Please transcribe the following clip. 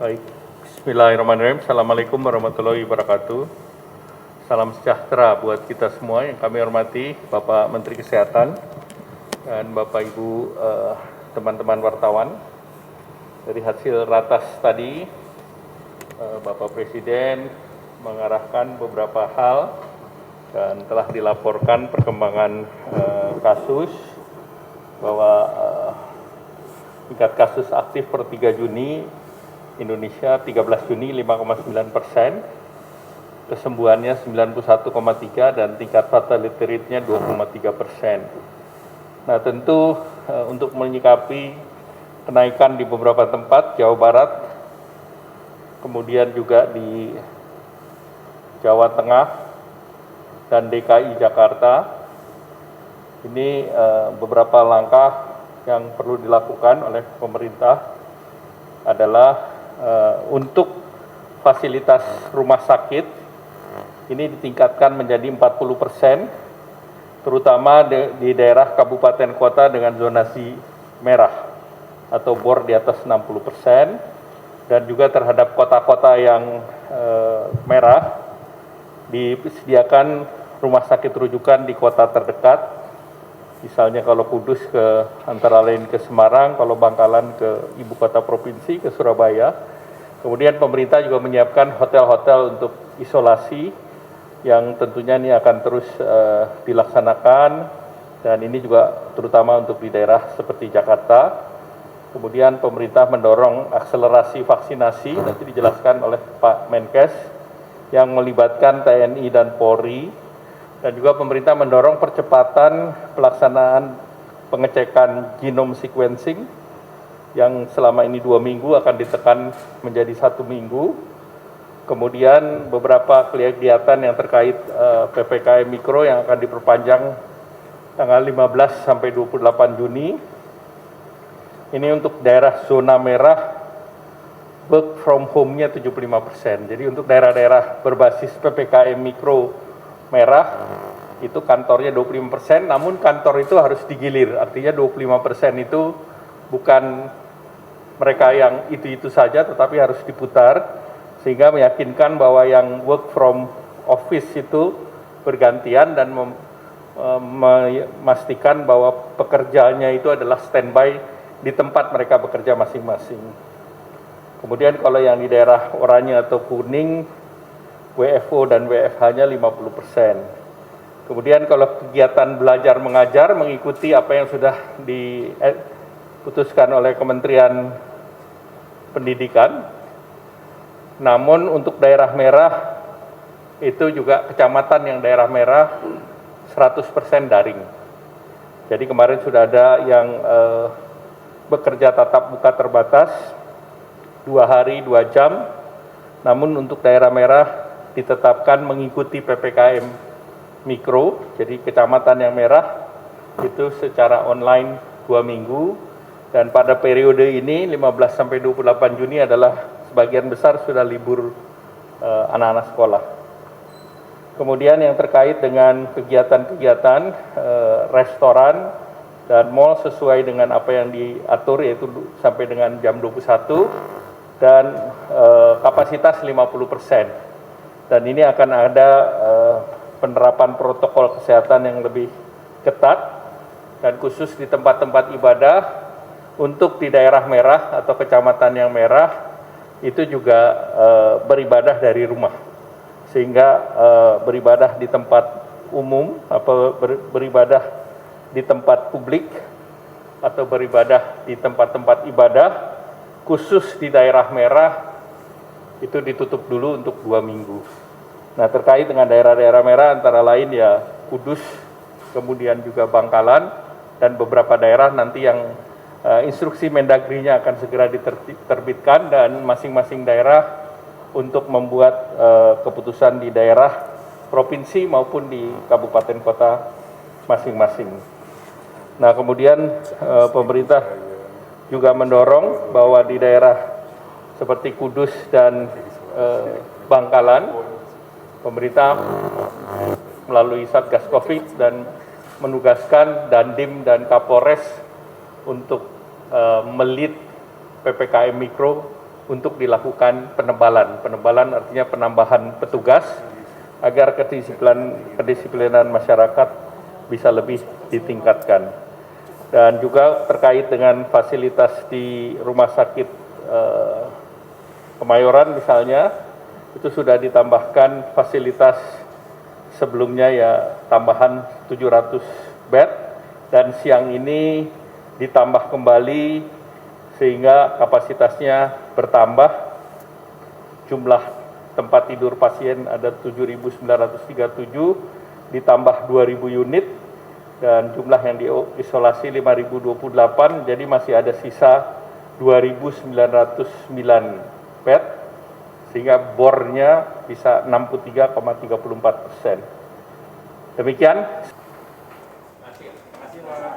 Baik, Bismillahirrahmanirrahim. Assalamualaikum warahmatullahi wabarakatuh. Salam sejahtera buat kita semua yang kami hormati Bapak Menteri Kesehatan dan Bapak Ibu teman-teman wartawan. Dari hasil ratas tadi, Bapak Presiden mengarahkan beberapa hal dan telah dilaporkan perkembangan kasus bahwa tingkat kasus aktif per 3 Juni Indonesia 13 Juni 5,9%, kesembuhannya 91,3 dan tingkat fatality rate-nya 2,3%. Nah tentu untuk menyikapi kenaikan di beberapa tempat, Jawa Barat, kemudian juga di Jawa Tengah dan DKI Jakarta, ini beberapa langkah yang perlu dilakukan oleh pemerintah adalah untuk fasilitas rumah sakit ini ditingkatkan menjadi 40%, terutama di daerah kabupaten kota dengan zonasi merah atau BOR di atas 60%, dan juga terhadap kota-kota yang merah disediakan rumah sakit rujukan di kota terdekat. Misalnya kalau Kudus antara lain ke Semarang, kalau Bangkalan ke ibu kota provinsi, ke Surabaya. Kemudian pemerintah juga menyiapkan hotel-hotel untuk isolasi yang tentunya ini akan terus dilaksanakan, dan ini juga terutama untuk di daerah seperti Jakarta. Kemudian pemerintah mendorong akselerasi vaksinasi, nanti dijelaskan oleh Pak Menkes, yang melibatkan TNI dan Polri. Dan juga pemerintah mendorong percepatan pelaksanaan pengecekan genome sequencing yang selama ini 2 minggu akan ditekan menjadi 1 minggu. Kemudian beberapa kegiatan yang terkait PPKM Mikro yang akan diperpanjang tanggal 15 sampai 28 Juni. Ini untuk daerah zona merah, work from home-nya 75%. Jadi untuk daerah-daerah berbasis PPKM Mikro merah itu kantornya 25%, namun kantor itu harus digilir, artinya 25% itu bukan mereka yang itu saja, tetapi harus diputar sehingga meyakinkan bahwa yang work from office itu bergantian dan memastikan bahwa pekerjaannya itu adalah standby di tempat mereka bekerja masing-masing. Kemudian kalau yang di daerah oranye atau kuning, WFO dan WFH-nya 50%. Kemudian kalau kegiatan belajar mengajar mengikuti apa yang sudah diputuskan oleh Kementerian Pendidikan. Namun untuk daerah merah itu juga kecamatan yang daerah merah 100% daring. Jadi kemarin sudah ada yang bekerja tatap muka terbatas 2 hari 2 jam. Namun untuk daerah merah ditetapkan mengikuti PPKM Mikro, jadi kecamatan yang merah itu secara online 2 minggu, dan pada periode ini 15 sampai 28 Juni adalah sebagian besar sudah libur anak-anak sekolah. Kemudian yang terkait dengan kegiatan-kegiatan restoran dan mal sesuai dengan apa yang diatur, yaitu sampai dengan jam 21 dan kapasitas 50%. Dan ini akan ada penerapan protokol kesehatan yang lebih ketat, dan khusus di tempat-tempat ibadah. Untuk di daerah merah atau kecamatan yang merah itu juga beribadah dari rumah, sehingga beribadah di tempat umum atau beribadah di tempat publik atau beribadah di tempat-tempat ibadah khusus di daerah merah itu ditutup dulu untuk 2 minggu. Nah terkait dengan daerah-daerah merah antara lain ya Kudus, kemudian juga Bangkalan, dan beberapa daerah nanti yang instruksi Mendagri-nya akan segera diterbitkan, dan masing-masing daerah untuk membuat keputusan di daerah provinsi maupun di kabupaten kota masing-masing. Nah kemudian pemerintah juga mendorong bahwa di daerah seperti Kudus dan Bangkalan, pemerintah melalui Satgas Covid dan menugaskan Dandim dan Kapolres untuk melit PPKM Mikro untuk dilakukan penebalan. Penebalan artinya penambahan petugas agar kedisiplinan masyarakat bisa lebih ditingkatkan. Dan juga terkait dengan fasilitas di rumah sakit Kemayoran misalnya, itu sudah ditambahkan fasilitas sebelumnya ya tambahan 700 bed, dan siang ini ditambah kembali sehingga kapasitasnya bertambah. Jumlah tempat tidur pasien ada 7.937 ditambah 2.000 unit, dan jumlah yang diisolasi 5.028, jadi masih ada sisa 2.909 bed, sehingga bornya bisa 63,34%. Demikian. Terima kasih, Pak.